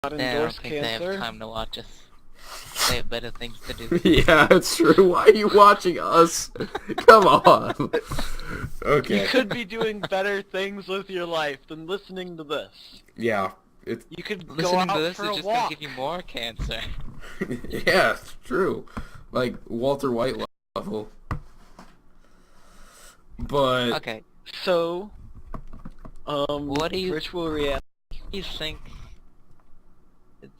not I don't endorse think they have cancer. time to watch us. They have better things to do. Yeah, it's true. Why are you watching us? Come on. Okay. You could be doing better things with your life than listening to this. Yeah. It's You could go Listening to out this for is a just gonna walk. give you more cancer. yeah, it's true. Like Walter White level. But Okay, So, What do you- virtual reality. do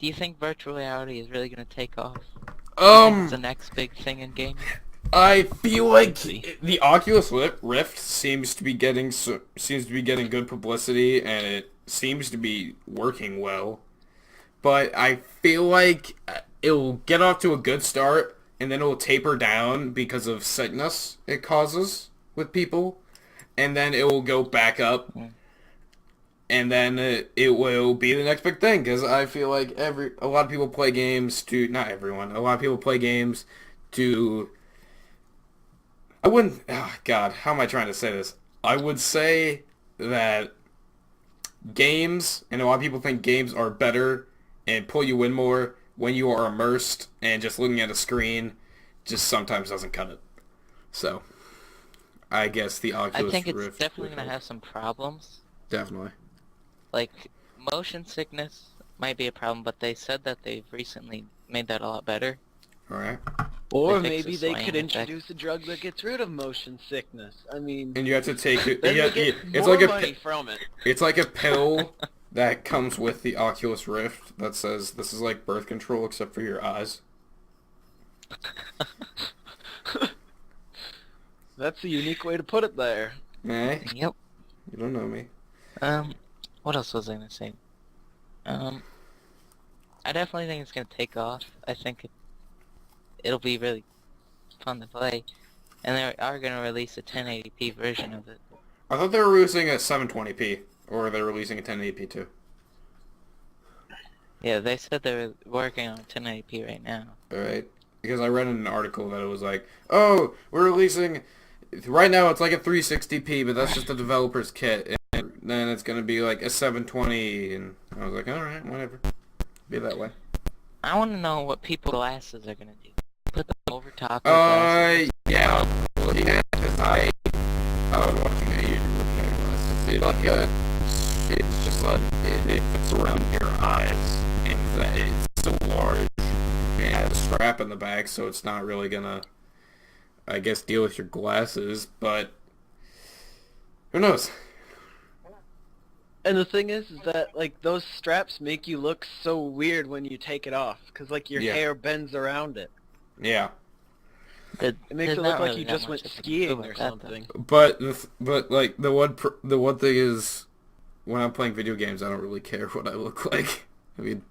you think virtual reality is really gonna take off? Do you think it's the next big thing in gaming? I feel like See. the Oculus Rift seems to be getting good publicity, and it seems to be working well. But I feel like it'll get off to a good start, and then it'll taper down because of sickness it causes with people, and then it will go back up, and then it will be the next big thing. Because I feel like a lot of people play games to not everyone. A lot of people play games to. I wouldn't. Oh God, how am I trying to say this? I would say that games, and a lot of people think games are better and pull you in more when you are immersed, and just looking at a screen just sometimes doesn't cut it. So, I guess the Oculus I think it's Rift definitely would gonna help. have some problems. Definitely. Like, motion sickness might be a problem, but they said that they've recently made that a lot better. All right. Or They fix maybe the they swaying could effect. introduce a drug that gets rid of motion sickness. I mean, And you have to take it. then Yeah, they get it's more like money from it. it's like a pill that comes with the Oculus Rift that says this is like birth control except for your eyes. That's a unique way to put it there. Hey, Yep. you don't know me. What else was I gonna say? I definitely think it's gonna take off. I think it'll be really fun to play. And they are gonna release a 1080p version of it. I thought they were releasing a 720p, or they're releasing a 1080p too. Yeah, they said they were working on 1080p right now. All right, because I read in an article that it was like, oh, we're releasing. Right now it's like a 360p, but that's just the developer's kit, and then it's gonna be like a 720, and I was like, all right, whatever, be that way. I want to know what people's glasses are gonna do. Put them over top of glasses. Yeah, looking at because I was watching a YouTube looking at glasses. It's just like it fits around your eyes, and that it's so large. It has a strap in the back, so it's not really gonna, I guess, deal with your glasses. But who knows? And the thing is that, like, those straps make you look so weird when you take it off. Because, like, your Yeah. hair bends around it. Yeah, It makes There's it not look like really you that just much went that they can do skiing about or that, though. something. but like the one thing is, when I'm playing video games, I don't really care what I look like. I mean,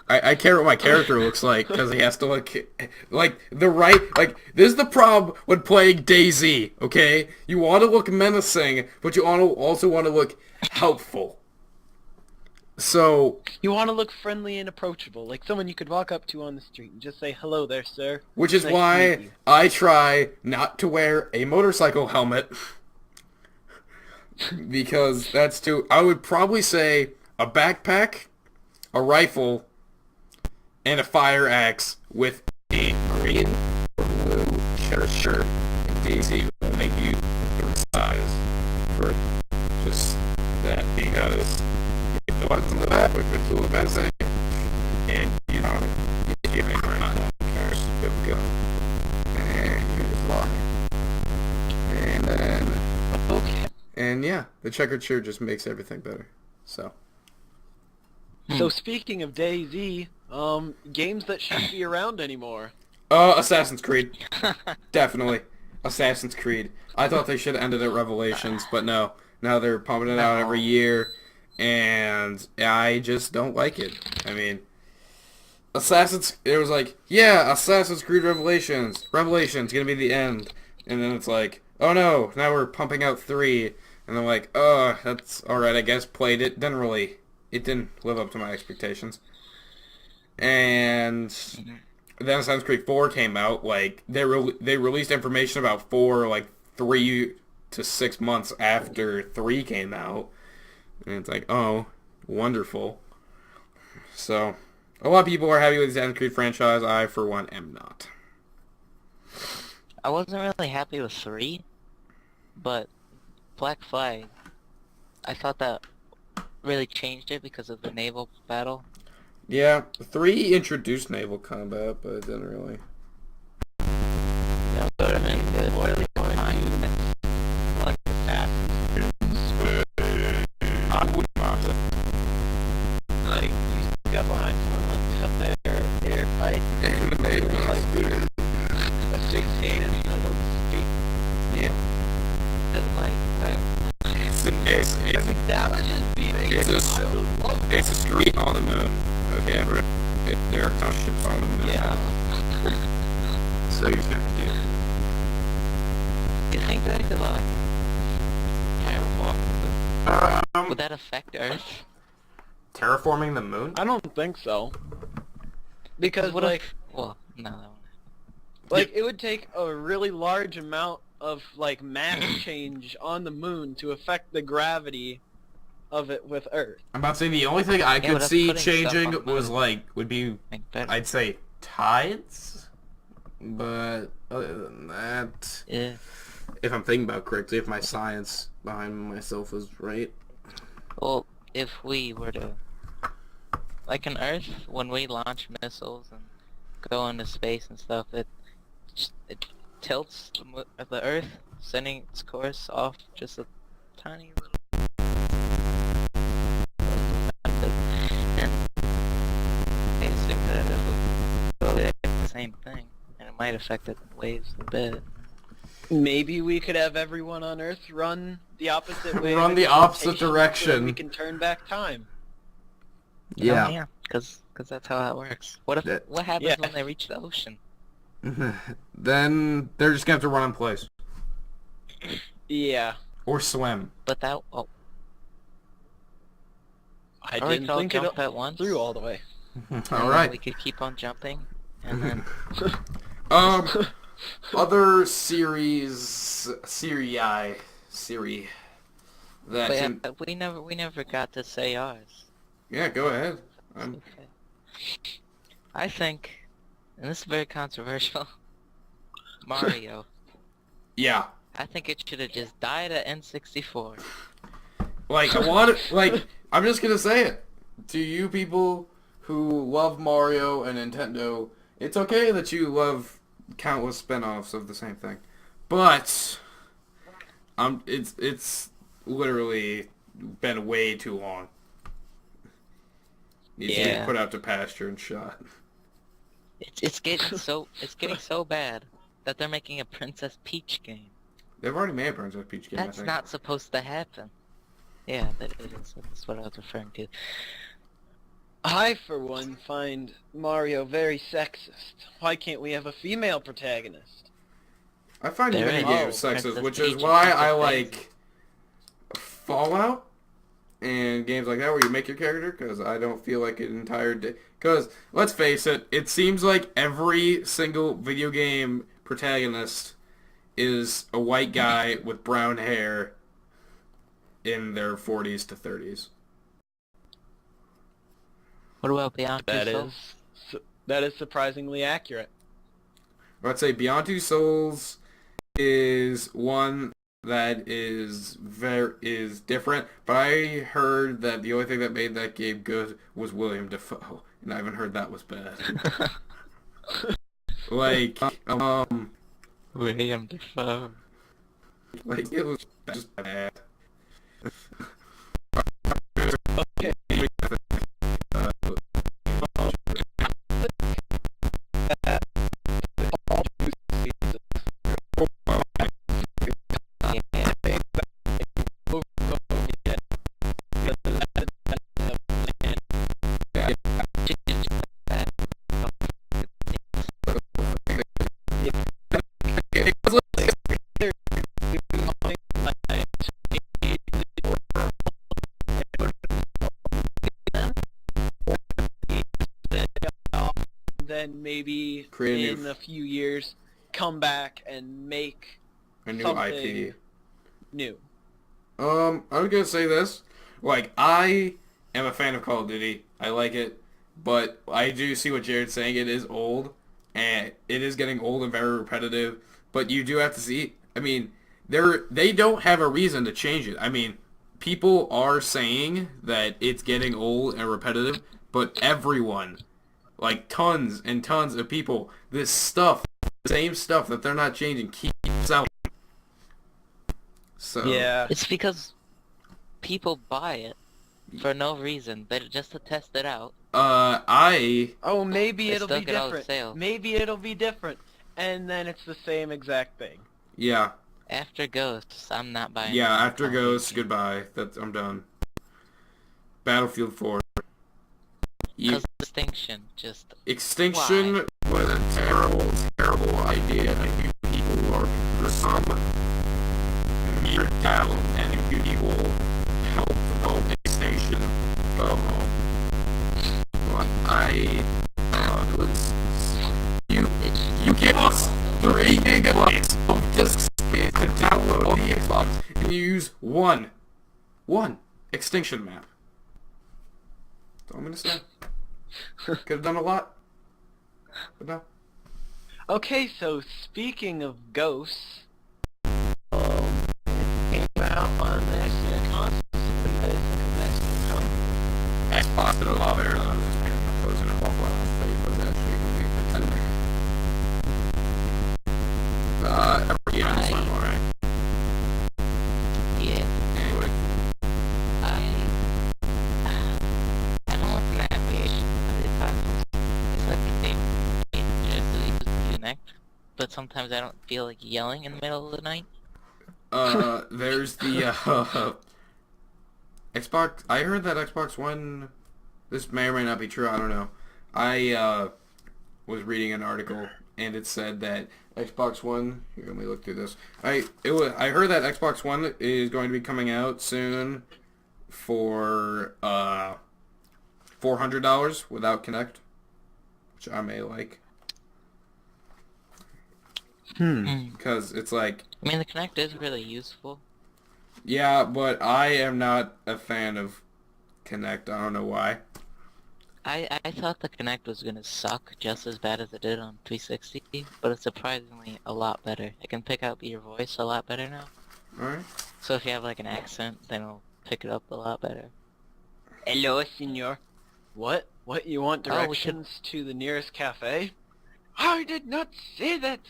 I care what my character looks like because he has to look like like this is the problem when playing DayZ. Okay, you want to look menacing, but you also want to look helpful. So, You want to look friendly and approachable, like someone you could walk up to on the street and just say, "Hello there, sir." which is Nice to meet why you." I try not to wear a motorcycle helmet. Because that's too... I would probably say a backpack, a rifle, and a fire axe with a green or blue shirt. And DayZ will make you the size for just that, because if the buttons on the back would fit to the best, and you know, if you ain't wearing on, who cares? You'll go. And you just lock. And then... Okay. And yeah, the checkered shirt just makes everything better. So. So speaking of DayZ, games that shouldn't be around anymore. Assassin's Creed. Definitely. Assassin's Creed. I thought they should have ended at Revelations, but no. Now they're pumping it out every year, and I just don't like it. I mean, it was like, yeah, Assassin's Creed Revelations. Revelations gonna be the end. And then it's like, oh no, now we're pumping out 3. And I'm like, oh, that's alright, I guess. Played it. It didn't live up to my expectations. And then Assassin's Creed 4 came out. Like, they released information about 4, like, 3 to 6 months after 3 came out. And it's like, oh, wonderful. So, a lot of people are happy with the Assassin's Creed franchise. I, for one, am not. I wasn't really happy with 3, but Black Flag, I thought that really changed it because of the naval battle. Yeah, 3 introduced naval combat, but it didn't really. That would have been good. What are they going to do? Like I wouldn't mind it. Like, you got behind someone like up there, air fight, and they were like, a 16 and a little street. Yeah. And I think that would just be It's a street on the moon. Okay, there are townships on the moon. yeah. So you're gonna You think that could like terraform? Would that affect Earth? terraforming the moon? I don't think so. Because What like, if, well, no, that one. like it would take a really large amount of like mass change on the moon to affect the gravity of it with Earth. I'm about to say the only thing I but could that's see putting stuff changing on the was moon. would be, Make better. I'd say tides, but other than that, Yeah. if I'm thinking about it correctly, if my science behind myself is right. Well, if we were to, like on Earth, when we launch missiles and go into space and stuff, it tilts the Earth, sending its course off just a tiny little. And basically, that it would go there, the same thing, and it might affect it in waves a bit. Maybe we could have everyone on Earth run the opposite way. Run of the opposite rotation so that direction. we can turn back time. Yeah, because that's how that works. What if? That- What happens Yeah. when they reach the ocean? Then they're just gonna have to run in place Yeah. or swim. But that, oh, I or we didn't could all think jump it at once. through all the way. and All then right. we could keep on jumping, and then Other series that but can, yeah, we never got to say ours. yeah, go ahead. Okay. I think, and this is very controversial, Mario. Yeah, I think it should have just died at N64. like a lot of I'm just gonna say it to you people who love Mario and Nintendo. It's okay that you love countless spin-offs of the same thing, but it's literally been way too long. Needs to be Yeah. put out to pasture and shot. It's getting so bad that they're making a Princess Peach game. They've already made a Princess Peach game, I That's think. not supposed to happen. Yeah, that it is. That's what I was referring to. I, for one, find Mario very sexist. Why can't we have a female protagonist? I find There many is. games Oh, sexist, Princess which Peach is and why Princess I Daisy. like Fallout and games like that where you make your character, because I don't feel like an entire day. Because, let's face it, it seems like every single video game protagonist is a white guy with brown hair in their 40s to 30s. What about Beyond Two That Souls? that is surprisingly accurate. I'd say Beyond Two Souls is one that is different, but I heard that the only thing that made that game good was William Dafoe, and I haven't heard that was bad. like William Dafoe. like it was just bad. Okay. Then maybe Create a in new- a few years come back and make A new something IP. new. I'm gonna say this. Like, I am a fan of Call of Duty. I like it. but I do see what Jared's saying. It is old, and it is getting old and very repetitive. But you do have to see. I mean, they don't have a reason to change it. I mean, people are saying that it's getting old and repetitive, but everyone, like tons and tons of people, this stuff, the same stuff that they're not changing, keeps out. So Yeah. It's because people buy it for no reason, just to test it out. Oh, maybe They it'll still be get all the different. sales. Maybe it'll be different. And then it's the same exact thing. Yeah, After Ghosts, I'm not buying. yeah. any After Call of Ghosts, Duty. goodbye. I'm done. Battlefield 4. Because Extinction, just Extinction was a terrible, terrible idea. And a few people are, for some, mere down, and a few people helped promote Extinction. But it was you give us 3 gigabytes of disk space to download the Xbox, and you use one Extinction map. That's all I'm gonna say. Could have done a lot, but no. Okay, so speaking of ghosts, came out on the console. Xbox did a lot better than I was in a bump but actually yeah, it's fine, alright. Yeah, Anyway, I don't want the navigation of the consoles. It's like they just use the Connect, but sometimes I don't feel like yelling in the middle of the night. there's the Xbox. I heard that Xbox One. This may or may not be true. I don't know. I was reading an article and it said that Xbox One. Here, let me look through this. I heard that Xbox One is going to be coming out soon for $400 without Kinect, which I may like because it's like. I mean, the Kinect is really useful. Yeah, but I am not a fan of Kinect. I don't know why. I thought the Kinect was gonna suck just as bad as it did on 360, but it's surprisingly a lot better. It can pick up your voice a lot better now. Alright. So if you have like an accent, then it'll pick it up a lot better. hello, senor. What? What? You want Oh, we should- directions to the nearest cafe? I did not say that.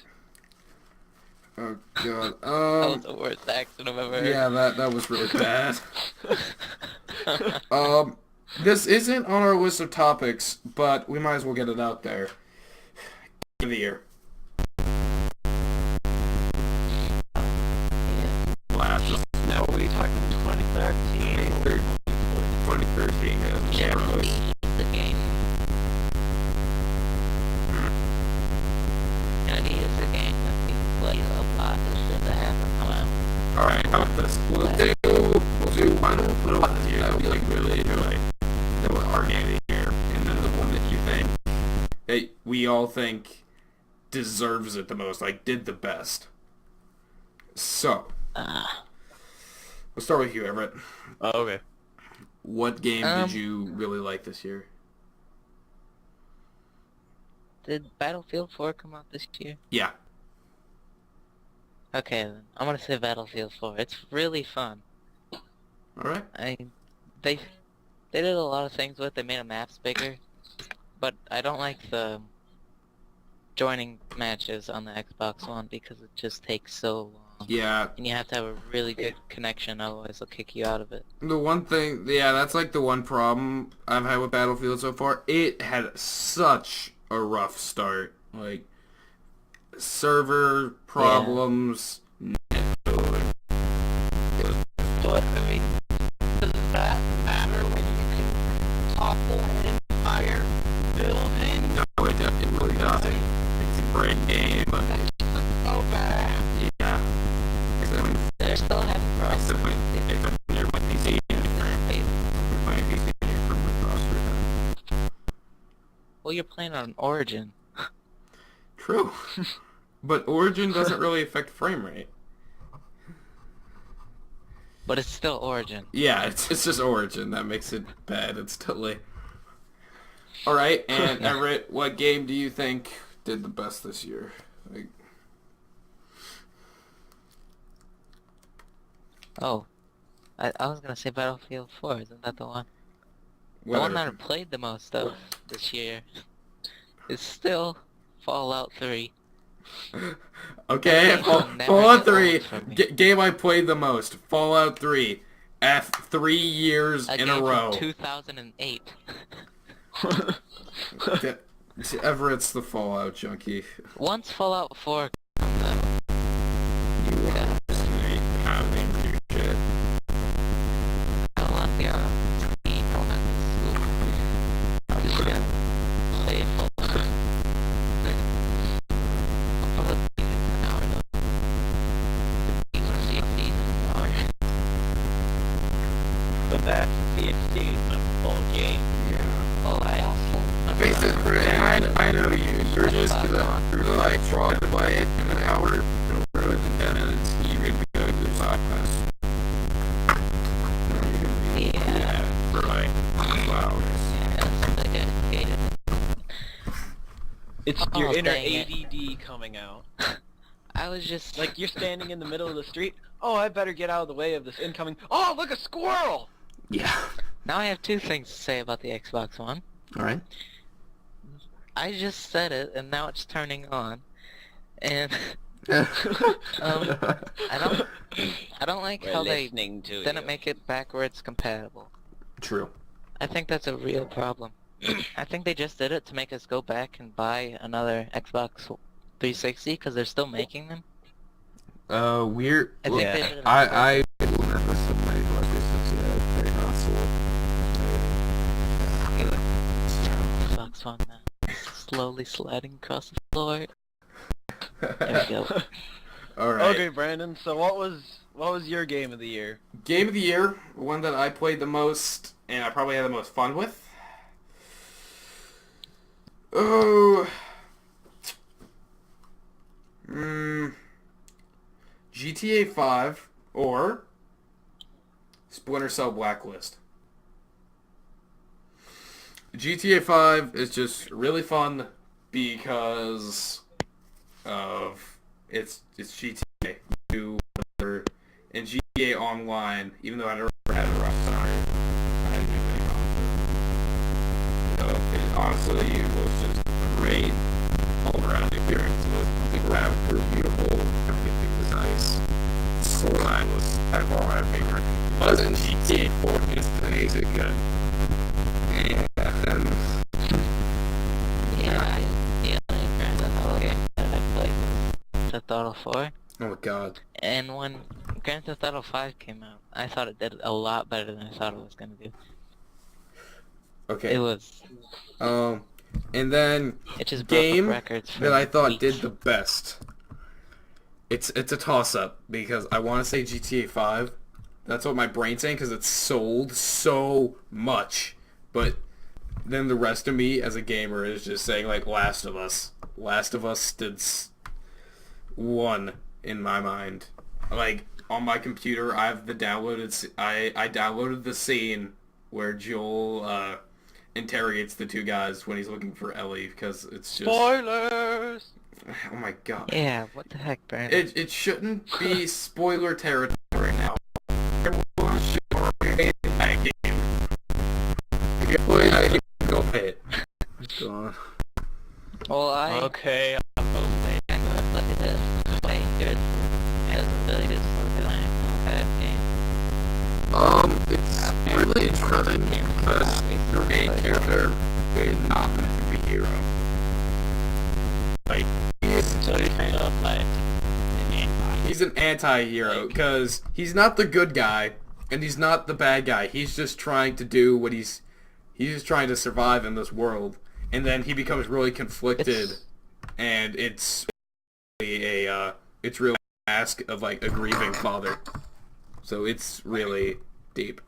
Oh god. That was the worst accent I've ever heard. Yeah, that was really bad. This isn't on our list of topics, but we might as well get it out there. Game of the year. Last. No, we talking 2013. 2013. Yeah, the game. Kennedy is a game that we play a lot that should have happened. Come on. Alright, how about this? We'll do one of the year that we like really enjoy. That was our game of the year, and then the one that you think that we all think deserves it the most, like did the best. So, we'll start with you, Everett. Oh, okay. What game did you really like this year? Did Battlefield 4 come out this year? Yeah. Okay, then. I'm gonna say Battlefield 4. It's really fun. Alright. They did a lot of things with it. They made the maps bigger, but I don't like the joining matches on the Xbox One because it just takes so long. Yeah. And you have to have a really good connection, otherwise they'll kick you out of it. The one thing, yeah, that's like the one problem I've had with Battlefield so far. It had such a rough start. Like, server problems. But, I mean, does that matter when you can topple an entire building? No, it really doesn't. It's a great game, but So bad. yeah. They're still having problems. Except when you're with PC Well, you're playing on Origin. True. But Origin doesn't really affect frame rate. But it's still Origin. Yeah, it's just Origin that makes it bad. It's totally... All right, and Everett, what game do you think did the best this year? Like, Oh, I was gonna say Battlefield 4. Isn't that the one? The one whatever. that I played the most of this year is still Fallout 3. Okay, That game will never Fallout get 3, old for me. game I played the most. Fallout 3, 3 years A in game a row. from 2008. Yeah, Everett's the Fallout junkie. Once Fallout 4 comes out, yeah, Pounding your shit. I want the Steam on I'm just gonna play Fallout. I'll probably beat it in an hour though. You wanna see it beat in an hour? But that's PhD is the full game. Yeah. Oh, I also... Basically, I know you. You're just you're like trying to play it in an hour, or in 10 minutes. You could be going to the side quest. Yeah. For like 12 hours. Yeah, that's like dedicated. It's Oh, your inner dang it. ADD coming out. I was just... Like, you're standing in the middle of the street. Oh, I better get out of the way of this incoming... Oh, look, a squirrel! Yeah. Now I have two things to say about the Xbox One. Alright. I just said it, and now it's turning on. And I don't like We're how they listening to didn't you. make it backwards compatible. True. I think that's a real problem. I think they just did it to make us go back and buy another Xbox 360 because they're still making them. Weird. I think Yeah. they did it on purpose. will never submit my 360 Xbox One, man. Slowly sliding across the floor. There we go. Alright. Okay, Brandon, so what was your game of the year? Game of the year, one that I played the most, and I probably had the most fun with. Oh. GTA 5 or Splinter Cell Blacklist. GTA 5 is just really fun because of it's GTA. You do and GTA Online, even though I never had a Rockstar, I didn't have any problem with it. It honestly was just great all-around experience. It was the graphics were beautiful, everything was nice. The storyline was by far my favorite. It wasn't GTA 4, just the music good. And Yeah, like Grand Theft Auto game that I played was Theft Auto 4. oh my god. And when Grand Theft Auto 5 came out, I thought it did a lot better than I thought it was gonna do. Okay. It was... And then It just game broke records for that I thought weeks. did the best. It's a toss-up because I want to say GTA 5. That's what my brain's saying because it's sold so much. But then the rest of me as a gamer is just saying like Last of Us. Last of Us did one in my mind. Like on my computer, I have the downloaded. I downloaded the scene where Joel interrogates the two guys when he's looking for Ellie because it's just. Spoilers! Oh my god. Yeah, what the heck, Brandon? It shouldn't be spoiler territory now. Everyone should already in that game. If you play that game, go play it. Go on. Well, I... Okay. I played it. Playing good. It was a really good storyline. Not a bad game. It's really interesting because your main character is not meant to be a hero. Like, So you kind of like an anti. he's an anti-hero because he's not the good guy and he's not the bad guy. He's just trying to do what he's just trying to survive in this world. And then he becomes really conflicted, and it's really it's really a task of like a grieving father. So it's really deep.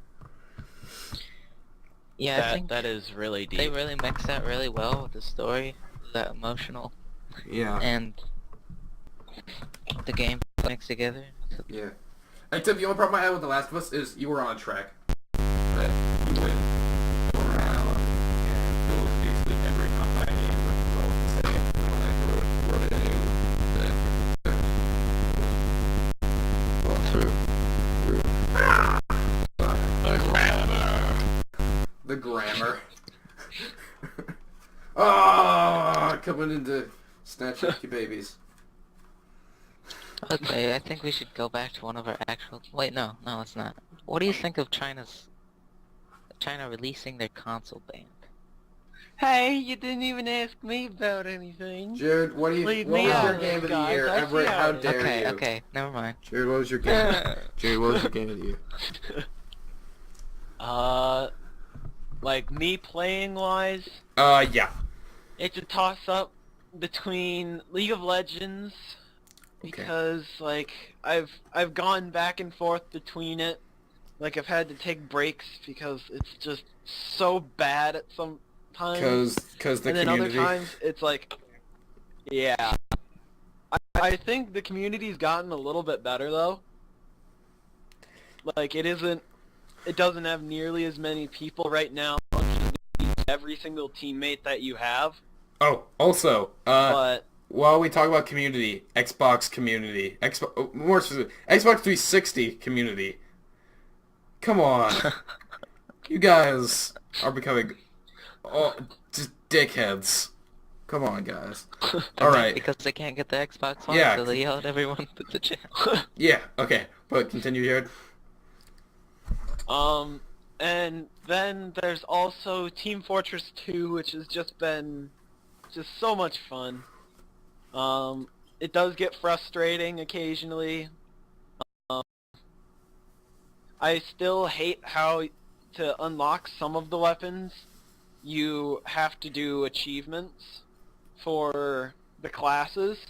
Yeah, I think That is really deep. they really mixed that really well with the story. That emotional. Yeah. And the game mixed together. Yeah. Except the only problem I had with The Last of Us is you were on track. But you went around and it was Rammer. Ah, coming in to snatch up your babies. Okay, I think we should go back to one of our actual... Wait, no, let's not. What do you think of China releasing their console band? Hey, you didn't even ask me about anything. Jared, what was Leave your me out of game this, of the guys. year? I see Everett, how how it is. dare you? Okay, never mind. Jared, what was your game? Jared, what was your game of the year? Like me playing wise, Yeah. it's a toss up between League of Legends because like I've gone back and forth between it. Like I've had to take breaks because it's just so bad at some times. Cause the and then community. other times it's like, yeah. I think the community's gotten a little bit better though. Like it doesn't have nearly as many people right now. Every single teammate that you have. Oh, also, But while we talk about community, Xbox community, more specific, Xbox 360 community. Come on, you guys are becoming just dickheads. Come on, guys. All right. Because they can't get the Xbox One, Yeah. so they yell at everyone through the channel. Yeah. Okay. But continue, Jared. And then there's also Team Fortress 2, which has just been so much fun. It does get frustrating occasionally. I still hate how to unlock some of the weapons, you have to do achievements for the classes,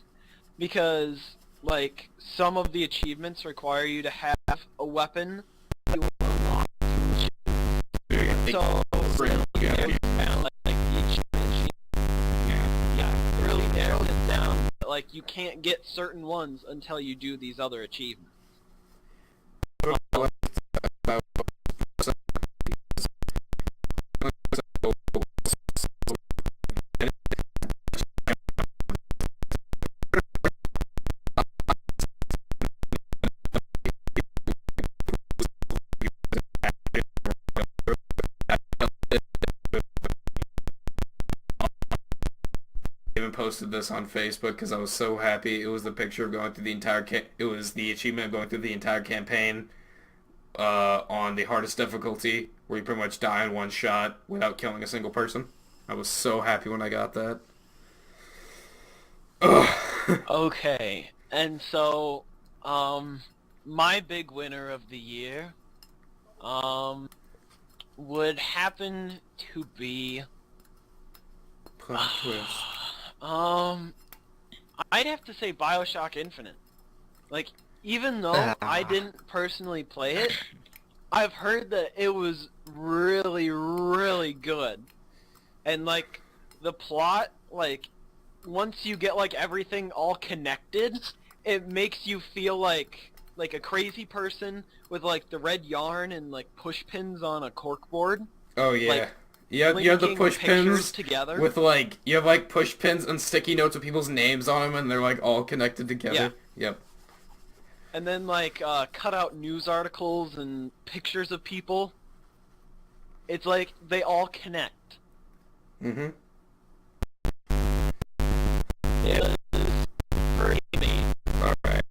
because like some of the achievements require you to have a weapon you unlock. So really narrows it down. Like you can't get certain ones until you do these other achievements. Even posted this on Facebook because I was so happy. It was the picture of going through the entire it was the achievement of going through the entire campaign on the hardest difficulty, where you pretty much die in one shot without killing a single person. I was so happy when I got that. Ugh. Okay, and so my big winner of the year would happen to be Plot twist. I'd have to say BioShock Infinite. Like, even though I didn't personally play it, I've heard that it was really, really good. And, like, the plot, like, once you get, like, everything all connected, it makes you feel like a crazy person with, like, the red yarn and, like, push pins on a corkboard. Oh yeah. Like, you have the linking push pictures pins together. with like you have like push pins and sticky notes with people's names on them, and they're like all connected together. Yeah. Yep. And then, like, cut out news articles and pictures of people. It's like, they all connect. Mm-hmm. Yeah, Alright.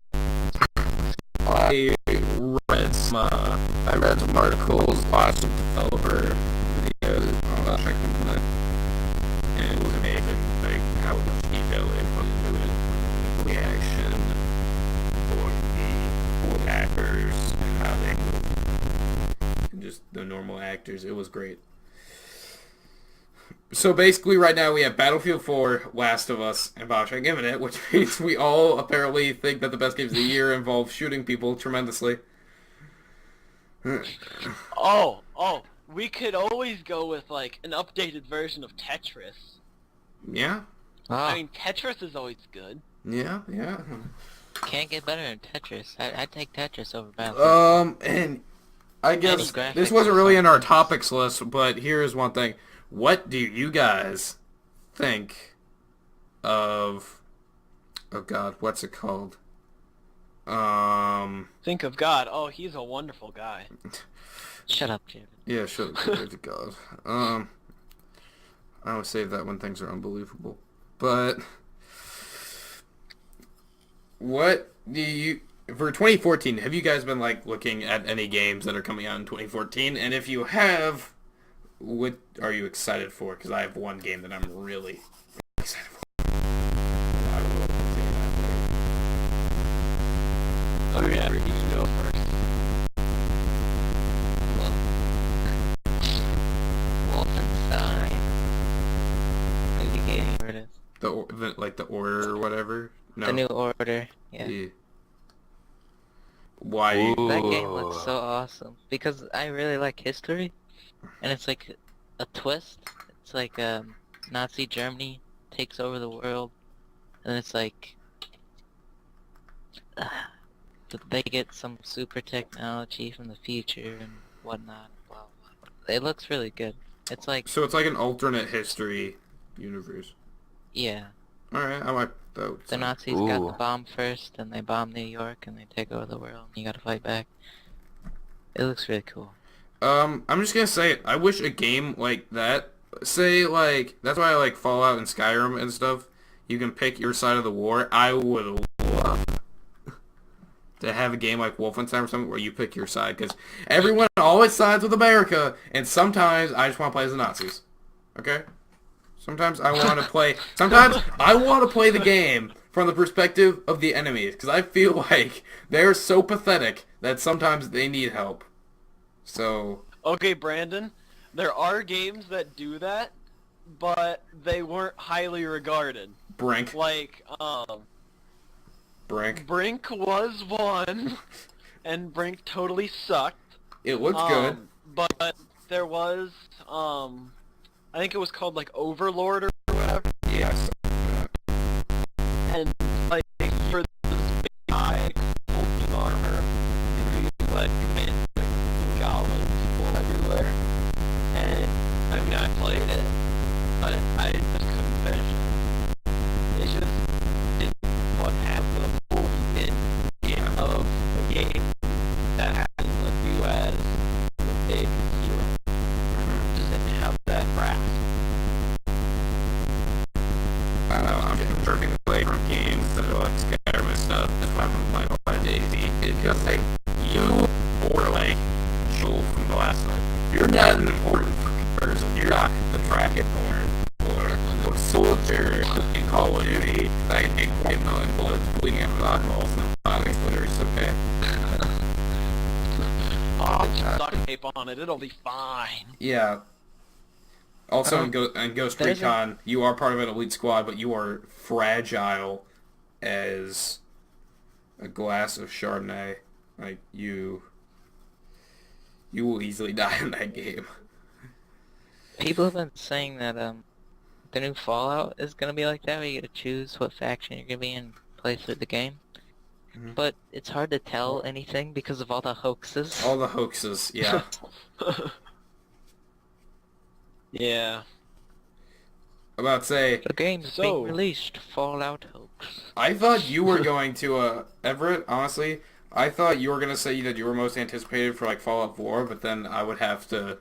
I read some articles, watched some developer videos on Checkpoint, and it was amazing, like how much detail they put into it, reaction for the actors and how they move, and just the normal actors. It was great. So basically right now we have Battlefield 4, Last of Us, and BioShock Infinite, which means we all apparently think that the best games of the year involve shooting people tremendously. Oh, we could always go with, like, an updated version of Tetris. Yeah? I mean, Tetris is always good. Yeah? can't get better than Tetris. I'd take Tetris over Battlefield. And I guess Any graphics this wasn't really in our topics list, but here's one thing. What do you guys think of... Oh god, what's it called? Think of God. Oh, he's a wonderful guy. Shut up, Jared. Yeah, shut up, glory to God. I would save that when things are unbelievable. But what do you for 2014? Have you guys been like looking at any games that are coming out in 2014? And if you have, what are you excited for? Because I have one game that I'm really excited for. I will say that later. Oh yeah, you can go first. Wolfenstein. Maybe game where it is. The order or whatever. No. The New Order. Yeah. Yeah. Why? Ooh. That game looks so awesome because I really like history, and it's like a twist. It's like Nazi Germany takes over the world, and it's like they get some super technology from the future and whatnot. Blah, blah, blah. It looks really good. It's like So it's like an alternate history universe. yeah, All right, I like that. the Nazis got the Ooh. bomb first, and they bomb New York, and they take over the world. And you gotta fight back. It looks really cool. I'm just gonna say it. I wish a game like that, say like that's why I like Fallout and Skyrim and stuff. You can pick your side of the war. I would love to have a game like Wolfenstein or something where you pick your side because everyone always sides with America, and sometimes I just want to play as the Nazis. Okay. Sometimes I want to play. Sometimes I want to play the game from the perspective of the enemies because I feel like they're so pathetic that sometimes they need help. So Okay, Brandon, there are games that do that, but they weren't highly regarded. Brink, Like, Brink. Brink was one, and Brink totally sucked. It looks good. But there was, I think it was called, like, Overlord or whatever, Yes. and, like, for this I full armor and you like command like goblins people everywhere. And I mean I played it, but I just couldn't finish it. It just didn't what happened in of a game that happens with you as the big hero. Just didn't have that grasp. I don't know, I'm just turning away from games that are like Skyrim and stuff. That's why I'm playing a lot of Daisy. Because like you or like Joel from the last one, you're not an important fucking person. You're not the Dragonborn or the soldier in Call of Duty that can take 40 million bullets bleeding out of eyeballs and filing splitters, okay? just duct tape on it, it'll be fine. Yeah. Also, in Ghost There's Recon, you are part of an elite squad, but you are fragile as a glass of Chardonnay. Like, you will easily die in that game. People have been saying that the new Fallout is gonna be like that, where you get to choose what faction you're gonna be in, play through the game. Mhm. But it's hard to tell anything because of all the hoaxes. All the hoaxes, yeah. Yeah. About to say, The game is So- being released. Fallout hoax. I thought you were going to, Everett, honestly, I thought you were going to say that you were most anticipated for, like, Fallout 4, but then I would have to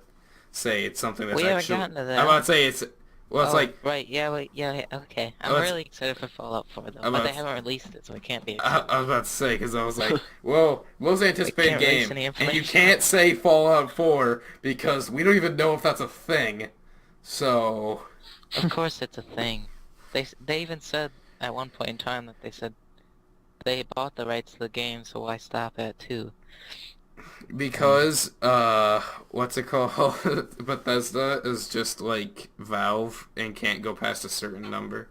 say it's something that's We haven't actually... gotten to that. I'm about to say it's... Well, it's Oh, like... right, yeah, wait, yeah, okay. I'm Oh, it's- really excited for Fallout 4 though, I'm but about they to- haven't released it, so it can't be I excited. was about to say, because I was like, well, most anticipated can't release game, any and you information. can't say Fallout 4 because we don't even know if that's a thing. So, Of course it's a thing. They even said at one point in time that they said they bought the rights to the game, so why stop at 2? because, what's it called? Bethesda is just like Valve and can't go past a certain number.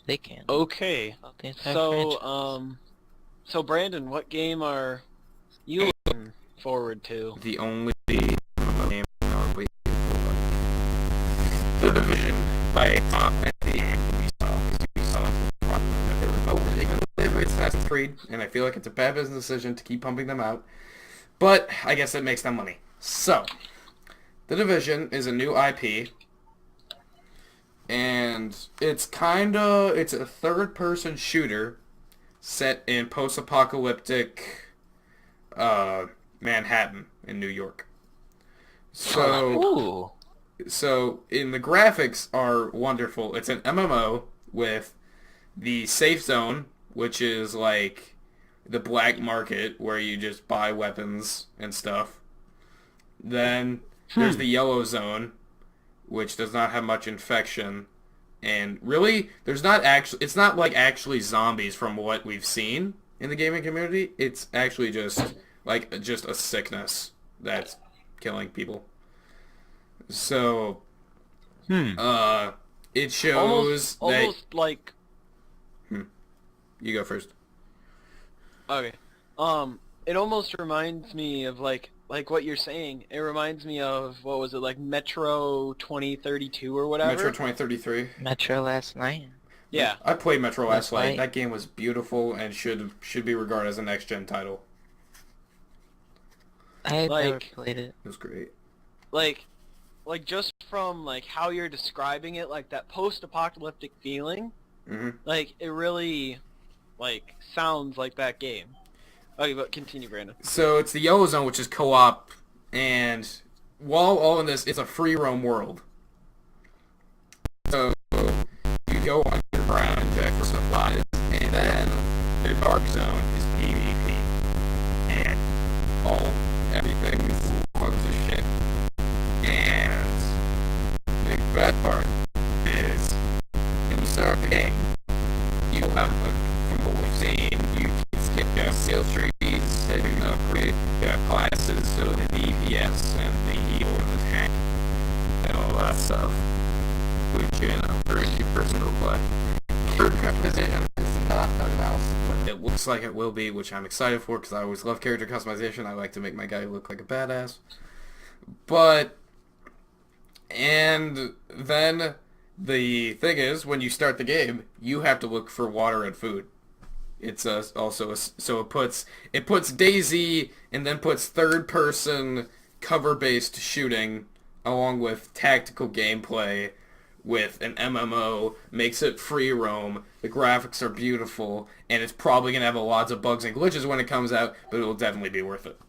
They can. Okay. About the entire So, franchise. so Brandon, what game are you looking forward to? The only game I would wait for, The Division by and the Ubisoft that they were over they can live with Assassin's Creed, and I feel like it's a bad business decision to keep pumping them out. But I guess it makes them money. So, The Division is a new IP, and it's a third-person shooter set in post-apocalyptic Manhattan in New York. So, Ooh. in the graphics are wonderful. It's an MMO with the safe zone, which is like the black market where you just buy weapons and stuff. Then there's the yellow zone, which does not have much infection. And really, there's not actually, it's not like actually zombies from what we've seen in the gaming community. It's actually just like just a sickness that's killing people. So, it shows that almost like you go first. okay. It almost reminds me of like what you're saying. It reminds me of what was it like Metro 2032 or whatever. Metro 2033. Metro last night. Yeah. I played Metro last That's night. right. That game was beautiful and should be regarded as a next gen title. I had never Like- played it. It was great. Like just from like how you're describing it, like that post-apocalyptic feeling, like it really like sounds like that game. Okay, but continue, Brandon. So it's the yellow zone, which is co-op, and while all in this, it's a free roam world. So you go underground and check for supplies, and then the dark zone is PvP, and everything is bugs of shit. And the best part is when you start the game, you have, from what we've seen, you can skip skill trees, and you upgrade classes, so the DPS and the heal and the tank, and all that stuff, which encourage you personal play. Character customization is not announced, but it looks like it will be, which I'm excited for, because I always love character customization. I like to make my guy look like a badass. But, and then the thing is, when you start the game, you have to look for water and food. It's so it puts DayZ and then puts third person cover based shooting along with tactical gameplay with an MMO, makes it free roam. The graphics are beautiful, and it's probably gonna have lots of bugs and glitches when it comes out, but it will definitely be worth it.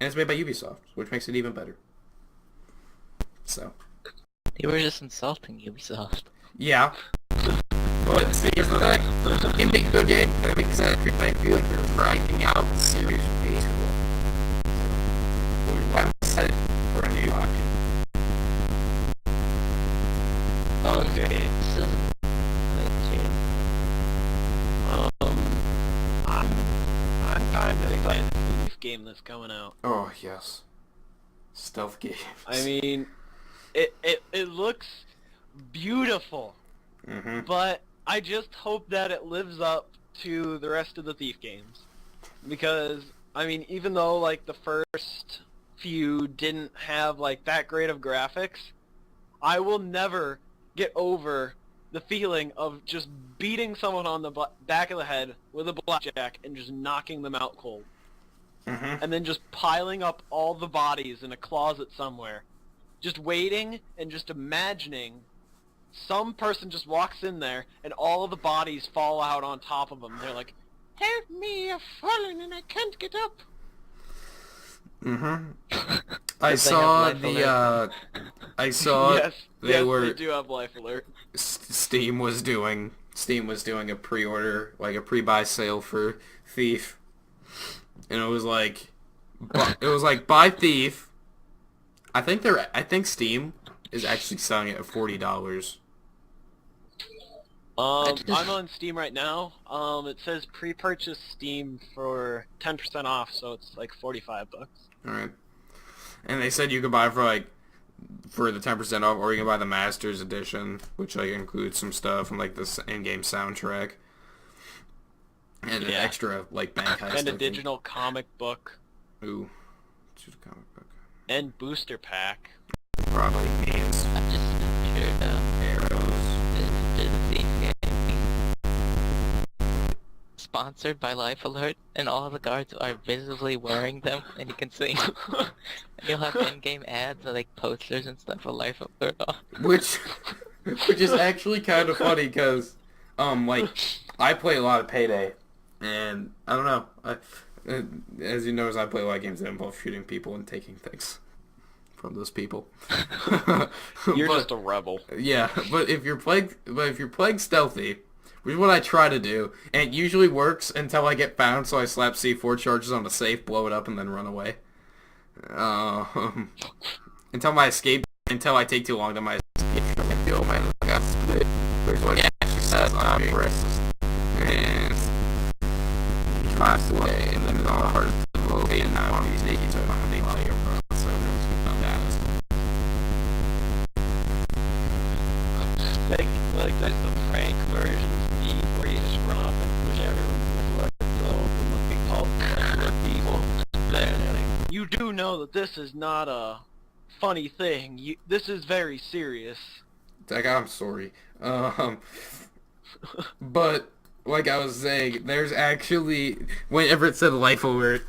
And it's made by Ubisoft, which makes it even better. So, You were just insulting Ubisoft. yeah. But here's the thing. In making a good game, that makes everything feel like you're grinding out the series peaceful. So, I'm excited for a new option. Okay. So, I'm kind of excited. Thief game that's coming out. Oh, yes. Stealth games. I mean, it looks beautiful, but I just hope that it lives up to the rest of the Thief games. Because, I mean, even though, like, the first few didn't have, like, that great of graphics, I will never get over the feeling of just beating someone on the back of the head with a blackjack and just knocking them out cold. And then just piling up all the bodies in a closet somewhere. Just waiting and just imagining some person just walks in there and all of the bodies fall out on top of them. They're like, "Help me, I've fallen and I can't get up." I saw Life the, I saw Yes, they were, do have Life Alert. Steam was doing a pre-order, like a pre-buy sale for Thief. And it was like buy Thief. I think Steam is actually selling it at $40. I'm on Steam right now. It says pre-purchase Steam for 10% off, so it's like $45. Alright. And they said you could buy for the 10% off, or you can buy the Masters Edition, which like includes some stuff and like this in-game soundtrack. And an Yeah. extra like bank heist. And I a think. digital comic book. Ooh. Digital comic book. And booster pack. Probably means I'm just sure arrows. the Thief game. Sponsored by Life Alert, and all the guards are visibly wearing them, and you can see. And you'll have in-game ads or like posters and stuff for Life Alert on. Which is actually kind of funny because like I play a lot of Payday, and I don't know, As you notice, I play a lot of games that involve shooting people and taking things from those people. You're But- just a rebel. Yeah, but if you're playing stealthy, which is what I try to do, and it usually works until I get found, so I slap C4 charges on the safe, blow it up, and then run away. Until I take too long to my escape. Oh my god, there's what he actually says, I'm being racist. And he drives away, and then it's all hard to locate, and now he's naked, so I don't have any money or problems, so there's no data. Like there's the prank version of Steve where you just run off and push everyone with what they call people. Then like, You do know that this is not a funny thing. This is very serious. That guy, I'm sorry. But like I was saying, there's actually whenever it said life alert,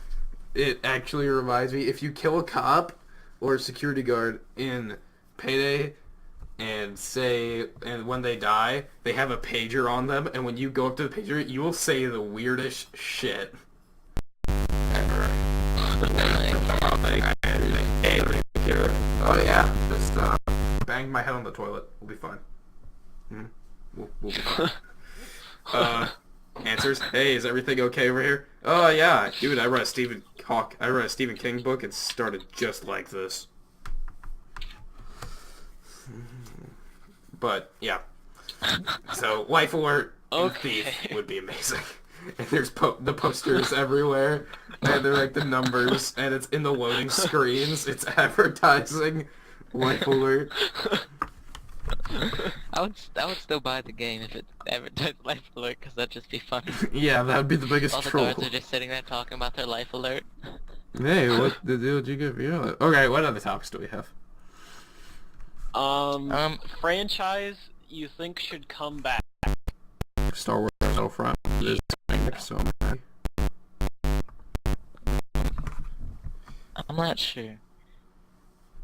it actually reminds me if you kill a cop or a security guard in Payday and when they die, they have a pager on them, and when you go up to the pager, you will say the weirdest shit ever. Oh yeah, just bang my head on the toilet. We'll be fine. We'll be fine. Answers. Hey, is everything okay over here? Oh yeah, dude. I read a Stephen King book and started just like this. But yeah. So life alert and Okay. thief would be amazing. And there's the posters everywhere, and they're like the numbers, and it's in the loading screens. It's advertising life alert. I would still buy the game if it advertised life alert, because that'd just be funny. Yeah, that would be the biggest All the troll. guards are just sitting there talking about their life alert. Hey, what the deal did you get for you? Okay, what other topics do we have? Franchise you think should come back? Star Wars Battlefront is coming back, so I'm happy. I'm not sure.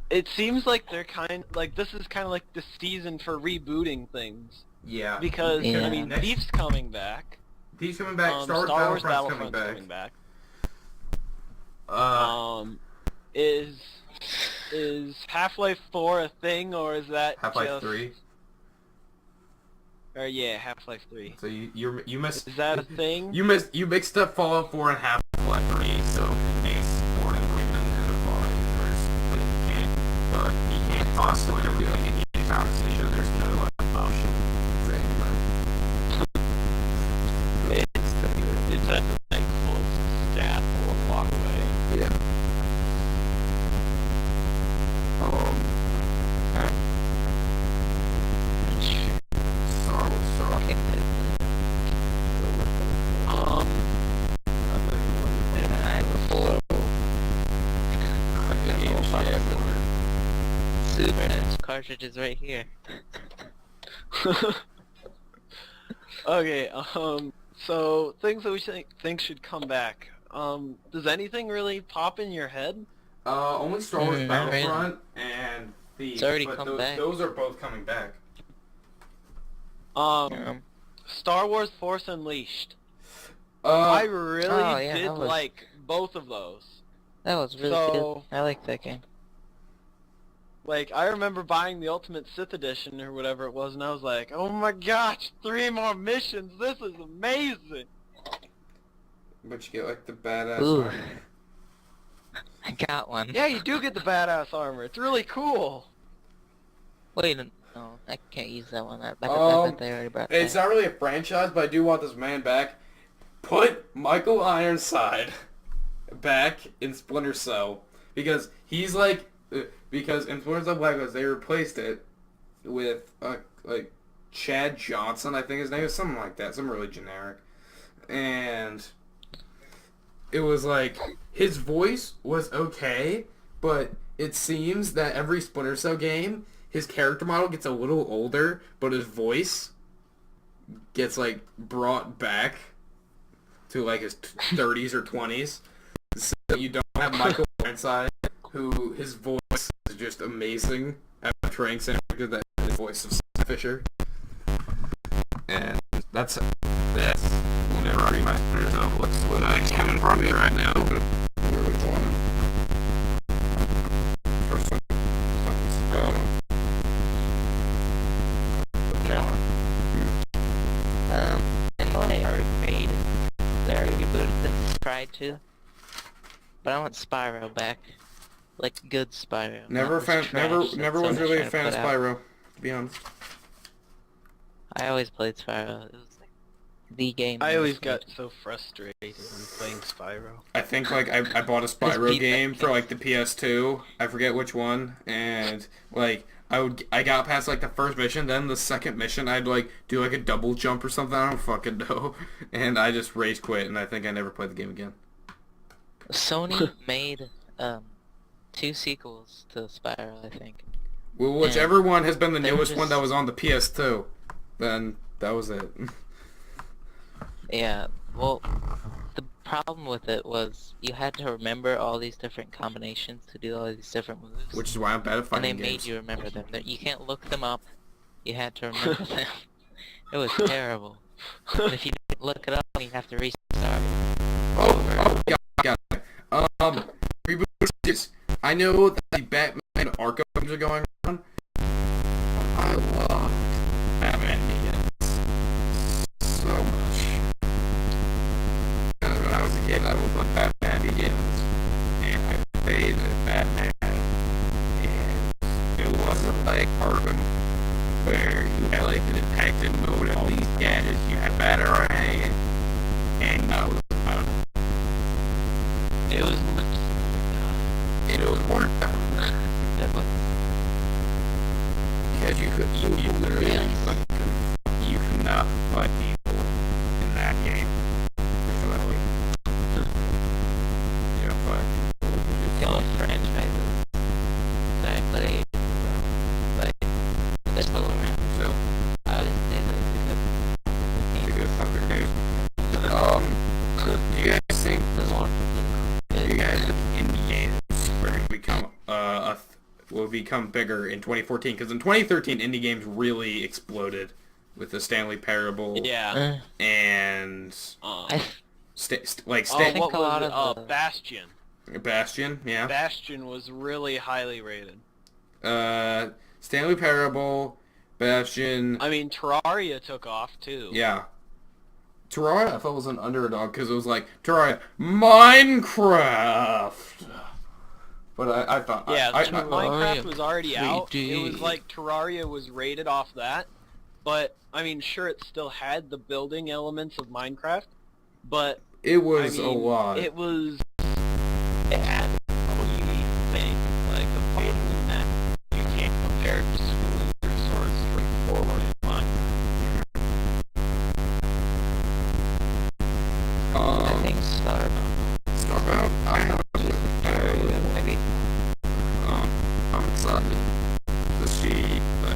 It seems like they're this is kind of like the season for rebooting things. Yeah. Because, Yeah. I mean, Thief's coming back. He's coming back. Star Wars Battlefront's coming back. Is Half-Life 4 a thing, or is that Half-Life just... 3. Or yeah, Half-Life 3. So you missed. Is that a thing? You mixed up Fallout 4 and Half-Life 3, so it's more than in the Fallout universe. But you can't toss what you're doing in the conversation. There's no option. it's at the thankful staff or walk away. Yeah. Star Wars. Super NES cartridge is right here. Okay, so things that we think should come back. Does anything really pop in your head? Only Star Wars Not really. Battlefront and the. It's already come back. Those are both coming back. Star Wars Force Unleashed. I really oh, yeah, did that was- like both of those. That was really So- good. I like that game. Like, I remember buying the Ultimate Sith Edition or whatever it was, and I was like, oh my gosh, 3 more missions, this is amazing! But you get like the badass Ooh. armor. I got one. Yeah, you do get the badass armor, it's really cool! Wait, no, I can't use that one. I Um, they already brought It's that. not really a franchise, but I do want this man back. Put Michael Ironside back in Splinter Cell, because he's like, because in Splinter Cell Black Ops they replaced it with like Chad Johnson, I think his name is, something like that, something really generic, and it was like his voice was okay, but it seems that every Splinter Cell game his character model gets a little older, but his voice gets like brought back to like his 30s or 20s. So you don't have Michael Ironside, who his voice is just amazing at portraying Sam Fisher, that the voice of Sam Fisher. And that's when never already myself what's what I have in front of me right now, but which one? First one. And they already made, they already rebooted the tried to. But I want Spyro back. Like good Spyro. Never was really a fan of Spyro, to be honest. I always played Spyro. It was like the game. I always got so frustrated when playing Spyro. I think like I bought a Spyro game for like the PS2. I forget which one, and like I got past like the first mission, then the second mission I'd like do like a double jump or something. I don't fucking know, and I just rage quit, and I think I never played the game again. Sony made 2 sequels to Spyro, I think. Well, whichever one has been the they were newest one just- that was on the PS2, then that was it. Yeah, well, the problem with it was you had to remember all these different combinations to do all these different moves. Which is why I'm bad at and fighting they games. made you remember them. You can't look them up. You had to remember them. It was terrible. And if you didn't look it up, you have to restart. Oh, got it. Reboot is. I know that the Batman Arkham games are going on. I love Batman Begins so much. And when I was a kid, I would play Batman Begins, and I played Batman, and it wasn't like Arkham, where you had like the detective mode and all these gadgets. You had Batarang, and that was about it. It was It was more because you literally you could not fight people in that game. You don't fight people. You killing franchises that I played, but they're still around. So I would say that it's a good fucking game. Do you guys think there's one. you guys indie games will become bigger in 2014? Because in 2013, indie games really exploded with the Stanley Parable Yeah. and I what think a was lot it? of the- Bastion. Bastion, yeah. Bastion was really highly rated. Stanley Parable, Bastion, I mean, Terraria took off too. yeah. Terraria, I thought was an underdog because it was like Terraria, Minecraft. But I thought, Yeah, I Minecraft was already out. 3D. It was like Terraria was rated off that. But, I mean, sure, it still had the building elements of Minecraft. But, it was I mean, a lot. it was... It had a unique thing, like the fighting in that you can't compare it to Super Swords straightforward in mind. I think Starbound, I have maybe. I'm excited to see, but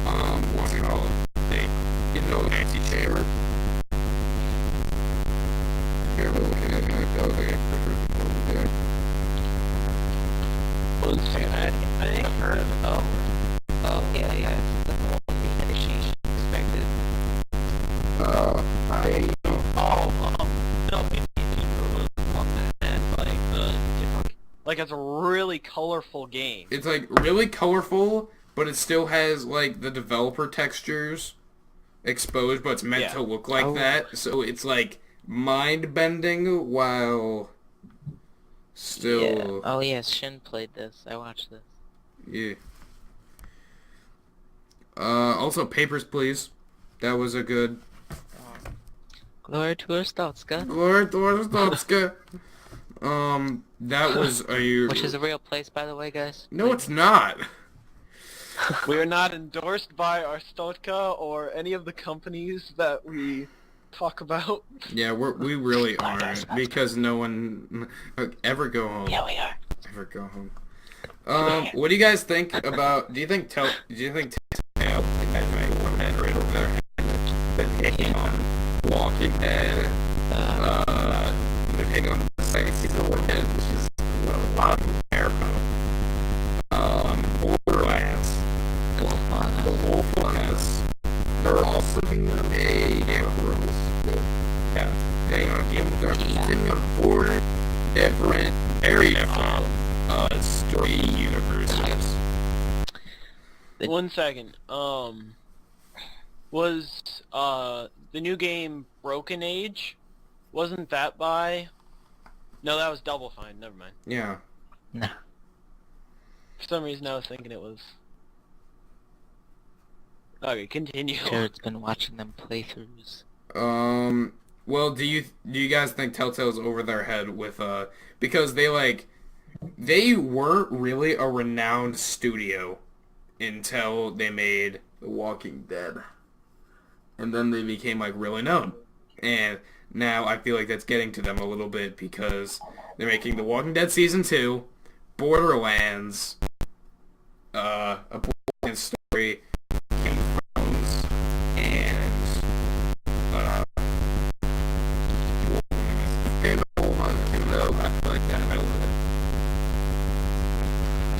and what's it called? Anti-chamber. Here we're looking at it. One thing I ain't heard of. Oh yeah, it's the one we had expected. All of them. No, it was one that had like the different. Like, it's a really colorful game. It's like really colorful, but it still has like the developer textures exposed, but it's meant to look like that. So it's like mind-bending while still... Yeah. Oh yeah, Shin played this. I watched this. Yeah. Also, Papers, Please. That was a good... Glory to Arstotzka. Lord Thorstotska. That was a... Which is a real place, by the way, guys. No, it's not. We are not endorsed by Arstotka or any of the companies that we talk about. Yeah, we really aren't, because no one... Ever go home. Yeah, we are. Ever go home. What do you guys think about... Do you think Telltale had right over there been taking on Walking Dead? They're taking on the second season of Walking Dead, which is a lot of America. Borderlands. The Wolf Among Us. They're also doing a three universes. 1 second. Was the new game Broken Age? Wasn't that by? No, that was Double Fine. Never mind. Yeah. Nah. For some reason, I was thinking it was. Okay, continue. Jared's been watching them playthroughs. Well, do you guys think Telltale's over their head with because they weren't really a renowned studio until they made The Walking Dead. And then they became like really known. And now I feel like that's getting to them a little bit because they're making The Walking Dead Season 2, Borderlands, a Borderlands story, Game of Thrones, and and a whole lot of things, though. I feel like that might have been.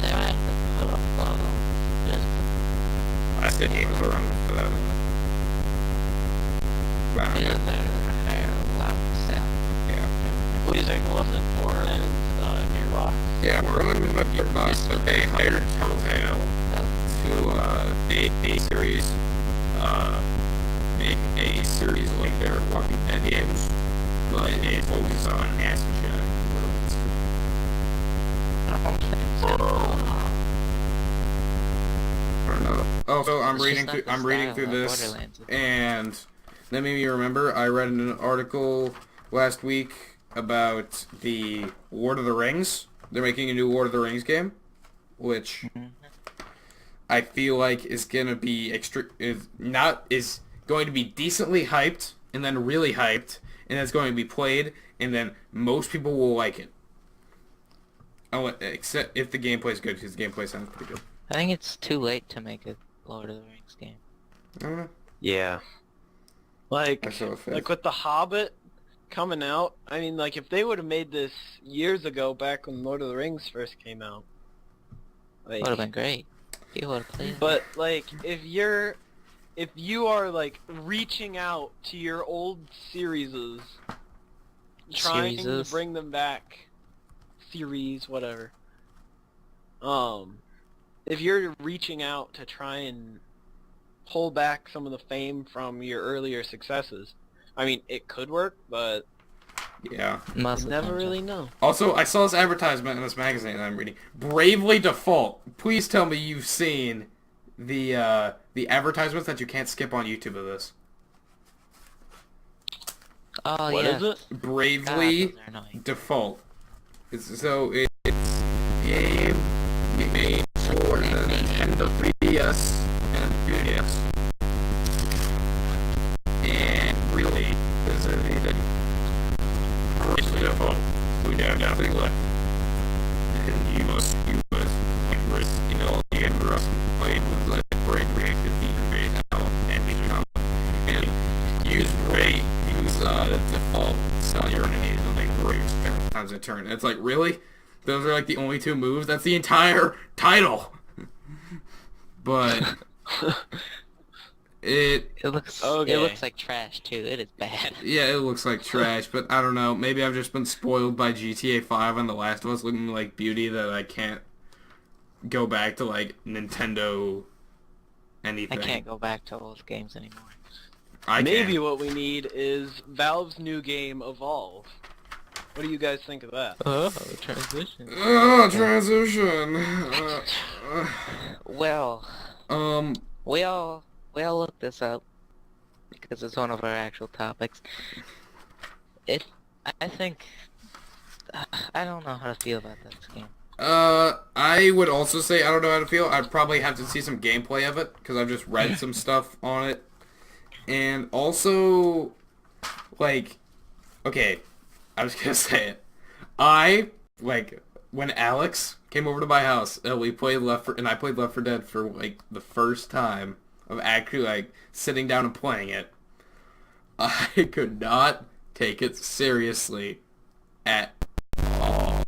They might have to put up all just I said Game of Thrones for that. Wow. because they're higher level stuff. Yeah. What do you think wasn't Borderlands New Rock? Yeah, we're on with your boss, but they hired Telltale to make a series, like their Walking Dead games, but it focuses on Aspen worlds. I don't think so. I don't know. Also, I'm It's reading just through. not the I'm reading style through of this, Borderlands. and that made me remember. I read an article last week about the Lord of the Rings. They're making a new Lord of the Rings game, which I feel like is gonna be is going to be decently hyped, and then really hyped, and it's going to be played, and then most people will like it. Except if the gameplay is good, because the gameplay sounds pretty good. I think it's too late to make a Lord of the Rings game. I don't know. Yeah. I Like, still have faith. like with The Hobbit coming out, I mean, like, if they would have made this years ago, back when Lord of the Rings first came out, like, Would have been great. People would have played it. but, like, if you are, like, reaching out to your old series, trying to Serieses? bring them back, series, whatever, if you're reaching out to try and pull back some of the fame from your earlier successes, I mean, it could work, but Yeah. Most you of the never time, really know. Also, I saw this advertisement in this magazine that I'm reading. Bravely Default. Please tell me you've seen the advertisements that you can't skip on YouTube of this. Oh What yeah. is it? Bravely God, those are annoying. Default. It's a game made for the Nintendo 3DS and 3DS. And really, is there anything? Bravely Default. We have nothing left. And you must, you know, you get rust played with like break reactive feed now and these are and use default style your enemies and they break times a turn. It's like, really? Those are like the only two moves? That's the entire title. But it It looks Okay. like trash too. It is bad. yeah, it looks like trash, but I don't know. Maybe I've just been spoiled by GTA 5 and The Last of Us looking like beauty that I can't go back to like Nintendo anything. I can't go back to old games anymore. I Maybe can. what we need is Valve's new game, Evolve. What do you guys think of that? Oh, transition. Transition. Well, Um, we all looked this up because it's one of our actual topics. I think I don't know how to feel about this game. I would also say I don't know how to feel. I'd probably have to see some gameplay of it because I've just read some stuff on it. And also, like, okay, I was gonna say it. When Alex came over to my house and we played I played Left 4 Dead for, like, the first time of actually, like, sitting down and playing it, I could not take it seriously at all.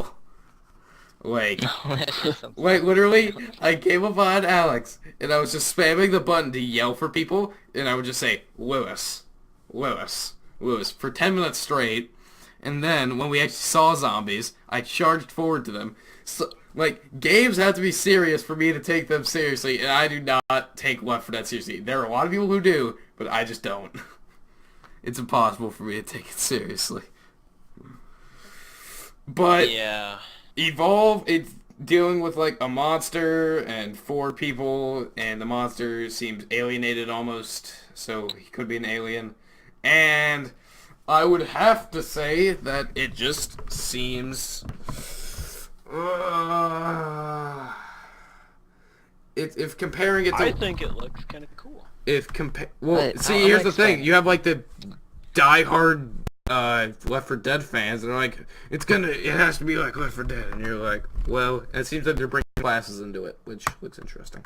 Like, That's just something- like, literally, I came upon Alex, and I was just spamming the button to yell for people, and I would just say, Lewis, Lewis, Lewis, for 10 minutes straight, and then, when we actually saw zombies, I charged forward to them, So, like, games have to be serious for me to take them seriously, and I do not take Left 4 Dead seriously. There are a lot of people who do, but I just don't. It's impossible for me to take it seriously. But Yeah. Evolve, it's dealing with, like, a monster and 4 people, and the monster seems alienated almost, so he could be an alien. And I would have to say that it just seems... if comparing it to... I think it looks kind of cool. Well, But see, I'm here's the thing. excited. You have, like, the die-hard Left 4 Dead fans, and they're like, it has to be like Left 4 Dead, and you're like, well, it seems like they're bringing classes into it, which looks interesting.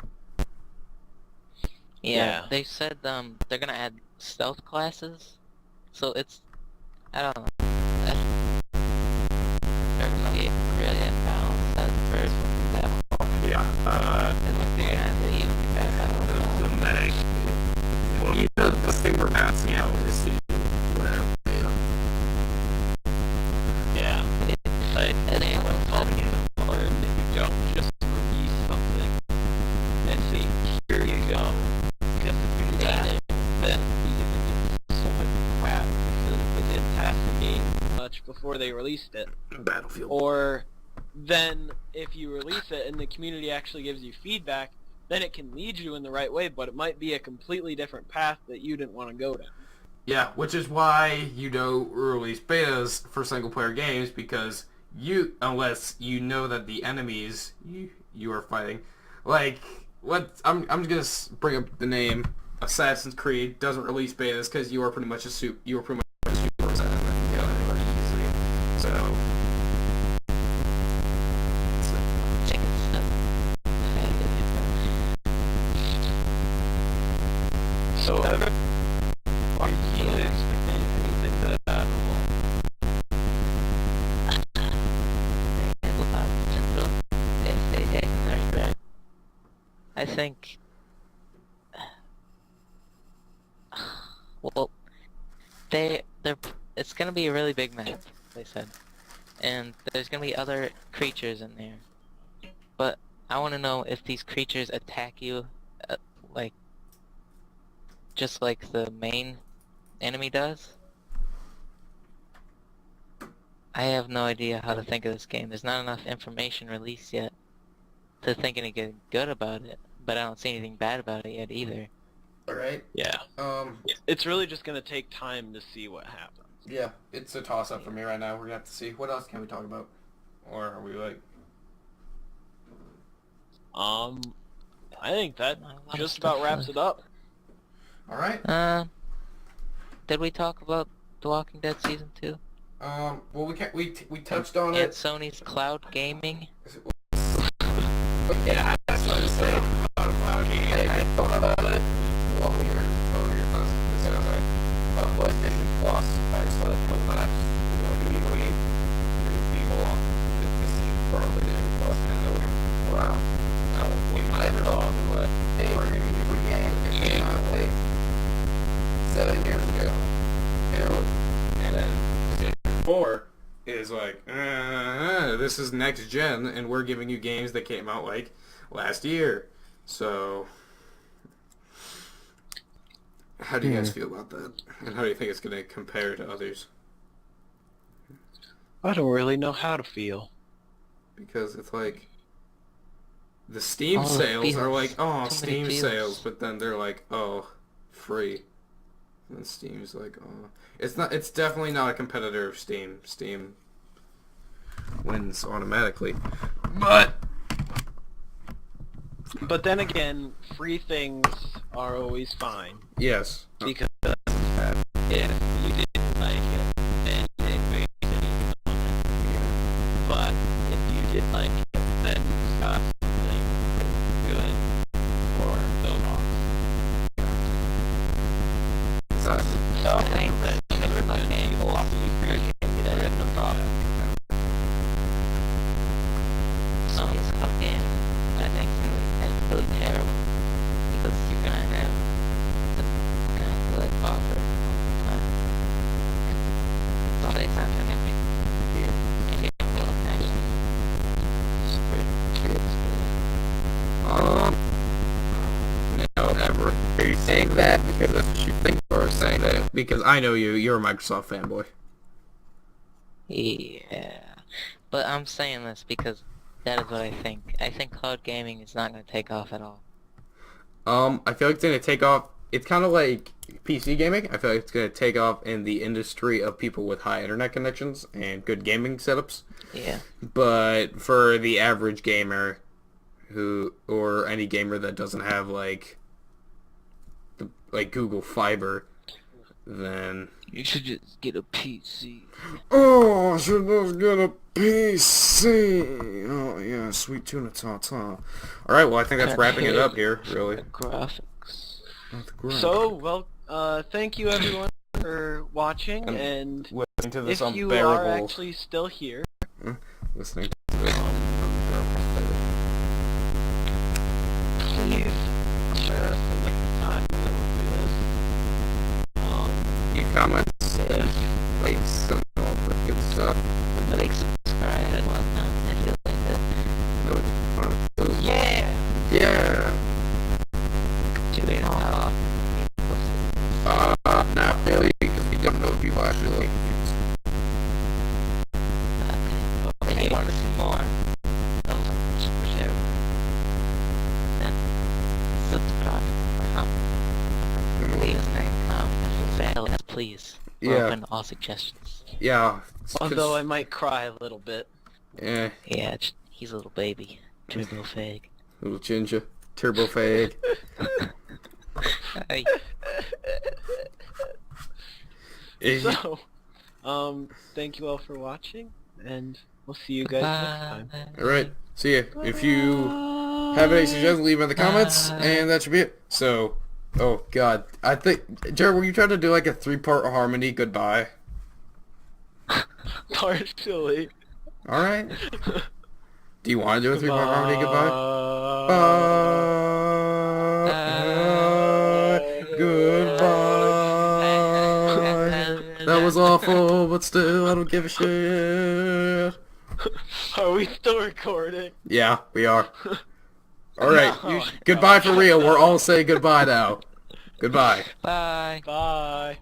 Yeah. They said they're gonna add stealth classes, so it's I don't know. They're gonna be really imbalanced at first with that. Yeah. It looks like they're gonna leave that. I don't know. The medic. Well, you know, the thing we're bouncing out is the yeah. It's like, and they will tell you, or if you don't, just release something and say, here you go. Because if you do that, then you get so much crap because it didn't pass the game. Much before they released it. Battlefield. Or then if you release it and the community actually gives you feedback, then it can lead you in the right way, but it might be a completely different path that you didn't want to go down. Yeah, which is why you don't release betas for single-player games, because unless you know that the enemies you are fighting, like, I'm just gonna bring up the name Assassin's Creed doesn't release betas because you are pretty much a super assassin that can kill anybody easily. So Chicken stuff. So, are you expecting anything that I think, well, they're it's gonna be a really big map, they said, and there's gonna be other creatures in there, but I want to know if these creatures attack you, like, just like the main enemy does. I have no idea how to think of this game. There's not enough information released yet to think anything good about it, but I don't see anything bad about it yet either. alright. Yeah. Um It's really just going to take time to see what happens. yeah, it's a toss up for me right now. We're gonna have to see. What else can we talk about? Or are we like I think that A lot of just stuff about wraps left. it up. alright? Did we talk about The Walking Dead Season 2? Well, we touched on And it. Sony's cloud gaming? yeah, that's what I was saying about cloud gaming. I thought about it while we were discussing PlayStation Plus. I just thought it was going to be waiting for people on the PlayStation Pro PlayStation Plus kind of like, wow. We might have all do it. They were going to be a game that came out like 7 years ago. You know, and then 4 is like, this is next gen, and we're giving you games that came out like last year. So, how do you guys feel about that? And how do you think it's going to compare to others? I don't really know how to feel. Because it's like, the Steam All the sales are feels. like, oh, So many Steam feels. sales, but then they're like, oh, free. And then Steam's like, oh. It's definitely not a competitor of Steam. Steam wins automatically. But then again, free things are always fine. Yes. Because if you didn't like it, then it makes anything on it. But if you did like it, then you got something good for the box. So I think that other than people also appreciate it in the product. Sony's cloud game, I think, is really terrible. Because you're gonna have the like box No, never. Are you saying that because that's what you think, or saying that because I know you? You're a Microsoft fanboy. Yeah. But I'm saying this because that is what I think. I think cloud gaming is not going to take off at all. I feel like it's gonna take off. It's kind of like PC gaming. I feel like it's gonna take off in the industry of people with high internet connections and good gaming setups. Yeah. But for the average gamer, or any gamer that doesn't have like Google Fiber, then You should just get a PC. oh, I should just get a PC. Oh yeah, sweet tuna tartar. All right, well I think that's wrapping it up here. Really. Graphics. So, well, thank you everyone for watching, and listening to this if you unbearable. are actually still here, Listening to this. Please share us the next time that we do this. You comments, likes, and all that good stuff. Like, subscribe and whatnot if you like it. Yeah! Yeah. Do we know how often people post it? Not really, because we don't know if people actually like it. Okay. If you want to see more, super share. Then subscribe. Leave us a comment. Please. We're Yeah. open to all suggestions. Yeah. although I might cry a little bit. Yeah, Yeah, he's a little baby. Turbo fag. little ginger. Turbo fag. Hey. So, thank you all for watching, and we'll see you guys next time. Alright, see ya. If you have any suggestions, leave them in the comments, and that should be it. So, oh god. I think, Jared, were you trying to do like a 3-part harmony goodbye? Partially. Alright. Do you want to do a 3-part harmony goodbye? Goodbye. That was awful, but still, I don't give a shit. Are we still recording? Yeah, we are. Alright, No. goodbye for real. We're all saying goodbye now. Goodbye. Bye. Bye.